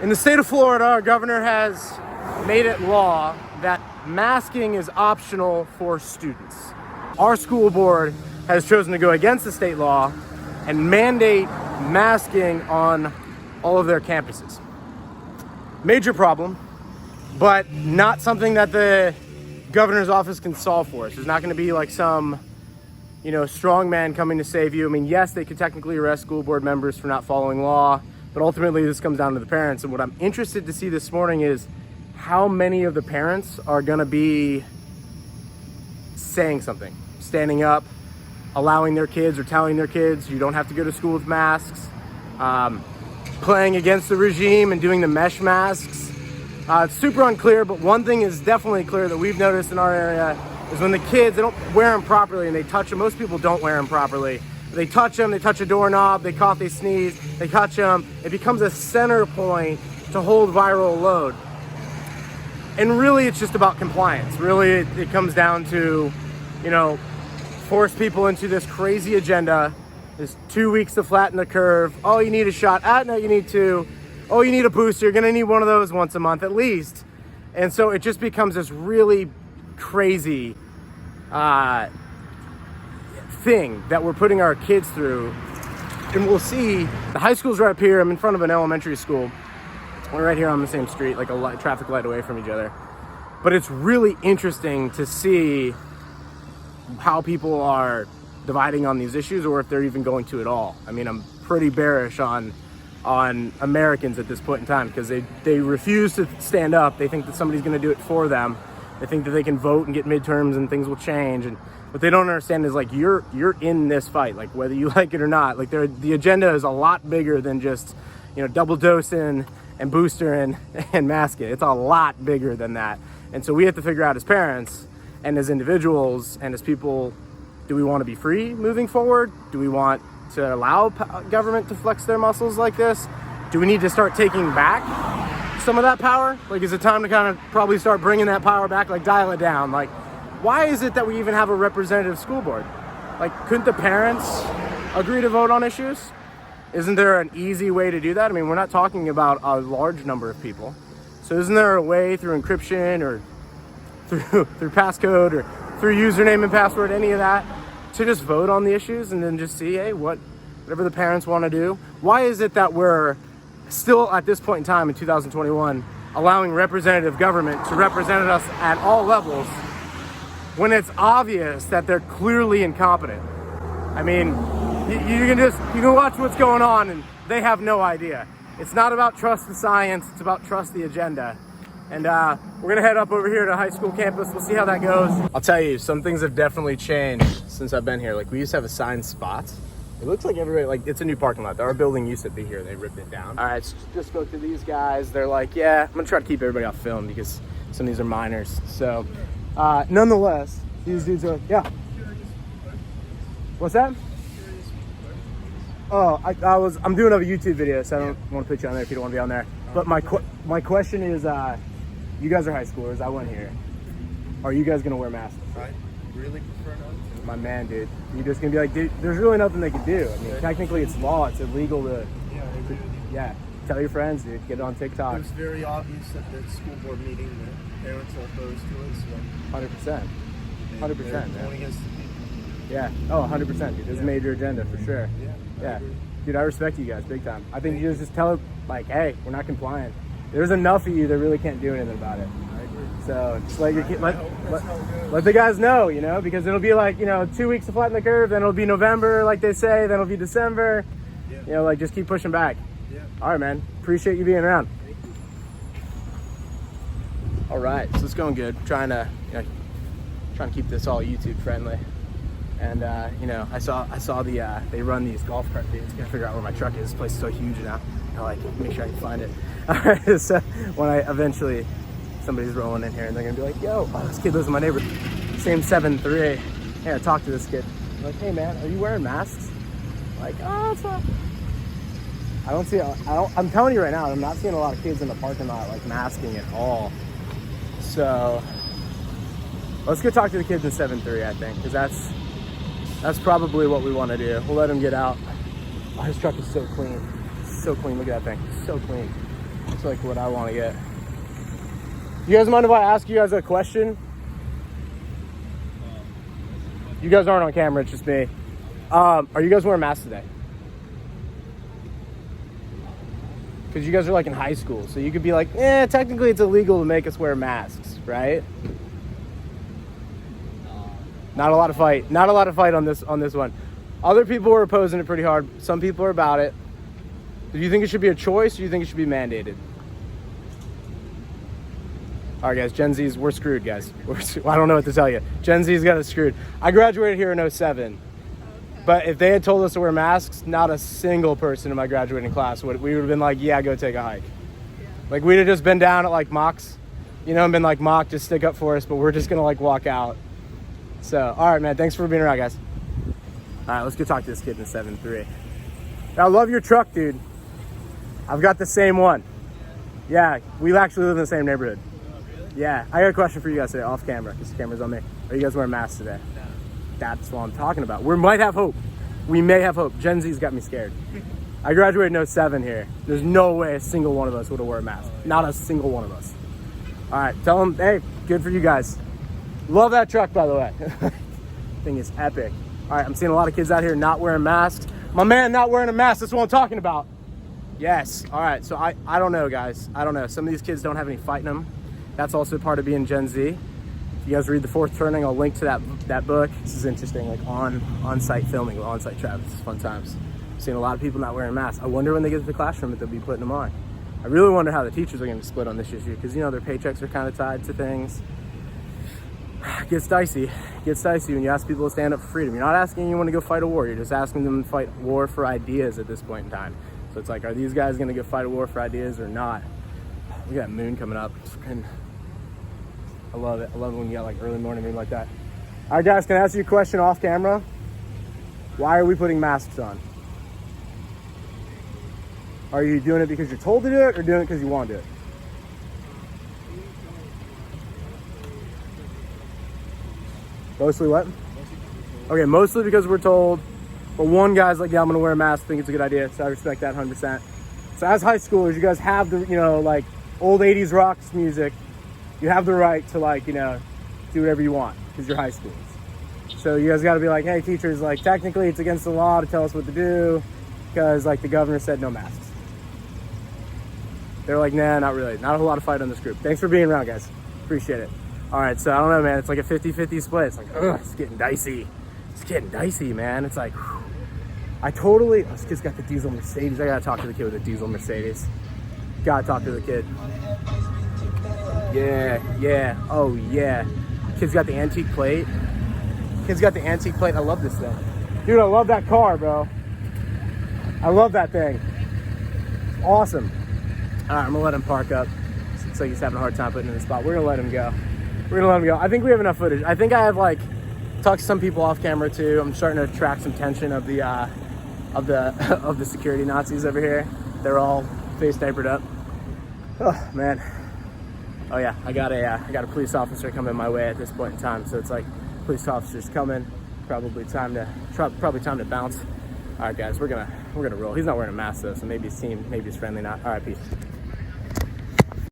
In the state of Florida, our governor has made it law that masking is optional for students. Our school board has chosen to go against the state law and mandate masking on all of their campuses. Major problem, but not something that the governor's office can solve for us. There's not going to be like some, strong man coming to save you. I mean, yes, they could technically arrest school board members for not following law, but ultimately this comes down to the parents. And what I'm interested to see this morning is how many of the parents are going to be saying something, standing up, allowing their kids or telling their kids you don't have to go to school with masks, playing against the regime and doing the mesh masks. It's super unclear, but one thing is definitely clear that we've noticed in our area is when the kids, they don't wear them properly and they touch them. Most people don't wear them properly. They touch them, they touch a doorknob, they cough, they sneeze, they touch them. It becomes a center point to hold viral load. And really, it's just about compliance. Really, it comes down to, force people into this crazy agenda. There's 2 weeks to flatten the curve. Oh, you need a shot. No, you need two. Oh, you need a booster. You're gonna need one of those once a month at least. And so it just becomes this really crazy thing that we're putting our kids through. And we'll see, the high school's right up here. I'm in front of an elementary school. We're right here on the same street, like a traffic light away from each other. But it's really interesting to see how people are dividing on these issues, or if they're even going to at all. I mean, I'm pretty bearish on Americans at this point in time, because they refuse to stand up. They think that somebody's going to do it for them. They think that they can vote and get midterms and things will change. And what they don't understand is, like, you're in this fight, like whether you like it or not. Like, the agenda is a lot bigger than just double dosing and boostering and masking. It's a lot bigger than that. And so we have to figure out as parents and as individuals and as people, do we want to be free moving forward? Do we want to allow government to flex their muscles like this? Do we need to start taking back some of that power? Like, is it time to kind of probably start bringing that power back, like dial it down? Like, why is it that we even have a representative school board? Like, couldn't the parents agree to vote on issues? Isn't there an easy way to do that? I mean, we're not talking about a large number of people. So isn't there a way through encryption or through passcode or through username and password, any of that, to just vote on the issues and then just see, hey, whatever the parents want to do? Why is it that we're still at this point in time in 2021 allowing representative government to represent us at all levels when it's obvious that they're clearly incompetent? I mean, you can watch what's going on and they have no idea. It's not about trust the science, it's about trust the agenda. And we're gonna head up over here to high school campus. We'll see how that goes. I'll tell you, some things have definitely changed since I've been here. Like, we used to have assigned spots. It looks like everybody, like, it's a new parking lot. Our building used to be here, they ripped it down. All right, so just spoke to these guys. They're like, yeah, I'm gonna try to keep everybody off film because some of these are minors. So nonetheless, these dudes are like, yeah. What's that? Oh, I'm doing a YouTube video, so I don't want to put you on there if you don't want to be on there. But my question is, you guys are high schoolers. I went here. Are you guys gonna wear masks? I really prefer not to. My man, dude. You're just gonna be like, dude, there's really nothing they can do. I mean, technically it's law. It's illegal to. Yeah. Tell your friends, dude. Get it on TikTok. It was very obvious at the school board meeting that parents are opposed to it. So 100%. 100%, man. Going against the people. Yeah. Oh, 100%, dude. There's a major agenda for sure. Yeah. Dude, I respect you guys big time. I think you just tell it, like, hey, we're not complying. There's enough of you that really can't do anything about it. I agree. So just let the guys know, because it'll be like, 2 weeks to flatten the curve, then it'll be November, like they say, then it'll be December. Yeah. Like, just keep pushing back. Yeah. All right, man. Appreciate you being around. All right, so it's going good. Trying to keep this all YouTube friendly. And I saw they run these golf cart things. Gotta figure out where my truck is. This place is so huge now. I make sure I can find it. All right, so when somebody's rolling in here and they're gonna be like, yo, this kid lives in my neighborhood. Same 7-3. Hey, I talked to this kid. I'm like, hey man, are you wearing masks? Like, oh, it's not. I'm telling you right now, I'm not seeing a lot of kids in the parking lot like masking at all. So let's go talk to the kids in 7-3, I think, because that's probably what we want to do. We'll let him get out. Oh, his truck is so clean. So clean. Look at that thing. So clean. It's like what I want to get. You guys mind if I ask you guys a question? You guys aren't on camera, it's just me. Are you guys wearing masks today? Because you guys are like in high school, so you could be like, technically it's illegal to make us wear masks, right? Not a lot of fight on this one. Other people are opposing it pretty hard. Some people are about it. Do you think it should be a choice, or do you think it should be mandated? All right, guys, Gen Z's, we're screwed, guys. I don't know what to tell you. Gen Z's got us screwed. I graduated here in 07. But if they had told us to wear masks, not a single person in my graduating class we would have been like, yeah, go take a hike. Yeah. Like, we'd have just been down at like mocks, and been like, mock, just stick up for us, but we're just gonna like walk out. So, all right, man, thanks for being around, guys. All right, let's go talk to this kid in 7-3. I love your truck, dude. I've got the same one. Yeah, we actually live in the same neighborhood. Yeah, I got a question for you guys today, off camera, because the camera's on me. Are you guys wearing masks today? No. That's what I'm talking about. We might have hope. We may have hope. Gen Z's got me scared. I graduated in 07 here. There's no way a single one of us would have worn a mask. Not a single one of us. All right, tell them, hey, good for you guys. Love that truck, by the way. Thing is epic. All right, I'm seeing a lot of kids out here not wearing masks. My man not wearing a mask, that's what I'm talking about. Yes, all right, so I don't know, guys. I don't know. Some of these kids don't have any fight in them. That's also part of being Gen Z. If you guys read The Fourth Turning, I'll link to that book. This is interesting, like on-site filming with OnSiteTrav. This is fun times. I've seen a lot of people not wearing masks. I wonder when they get to the classroom if they'll be putting them on. I really wonder how the teachers are going to split on this issue, because their paychecks are kind of tied to things. It gets dicey. It gets dicey when you ask people to stand up for freedom. You're not asking anyone to go fight a war. You're just asking them to fight war for ideas at this point in time. So it's like, are these guys going to go fight a war for ideas or not? Look at that moon coming up. I love it. I love it when you got like early morning moon like that. All right, guys, can I ask you a question off camera? Why are we putting masks on? Are you doing it because you're told to do it, or doing it because you want to do it? Mostly what? Okay, mostly because we're told. But one guy's like, yeah, I'm gonna wear a mask, think it's a good idea. So I respect that 100%. So as high schoolers, you guys have the, like old 80s rocks music. You have the right to like, do whatever you want because you're high schoolers. So you guys got to be like, hey, teachers, like technically it's against the law to tell us what to do because like the governor said no masks. They're like, nah, not really. Not a whole lot of fight on this group. Thanks for being around, guys. Appreciate it. All right, so I don't know, man. It's like a 50-50 split. It's like, it's getting dicey. It's getting dicey, man. It's like, this kid's got the diesel Mercedes. I got to talk to the kid with the diesel Mercedes. Got to talk to the kid. Yeah. Oh, yeah. Kid's got the antique plate. I love this thing. Dude, I love that car, bro. I love that thing. Awesome. All right, I'm going to let him park up. Looks like he's having a hard time putting in the spot. We're going to let him go. I think we have enough footage. I think I have, talked to some people off camera, too. I'm starting to attract some tension of the security Nazis over here. They're all face diapered up. Oh, man. Oh yeah, I got a police officer coming my way at this point in time, so it's like police officers coming, probably time to bounce. All right, guys, we're gonna roll. He's not wearing a mask though, so maybe he's friendly not. All right, peace.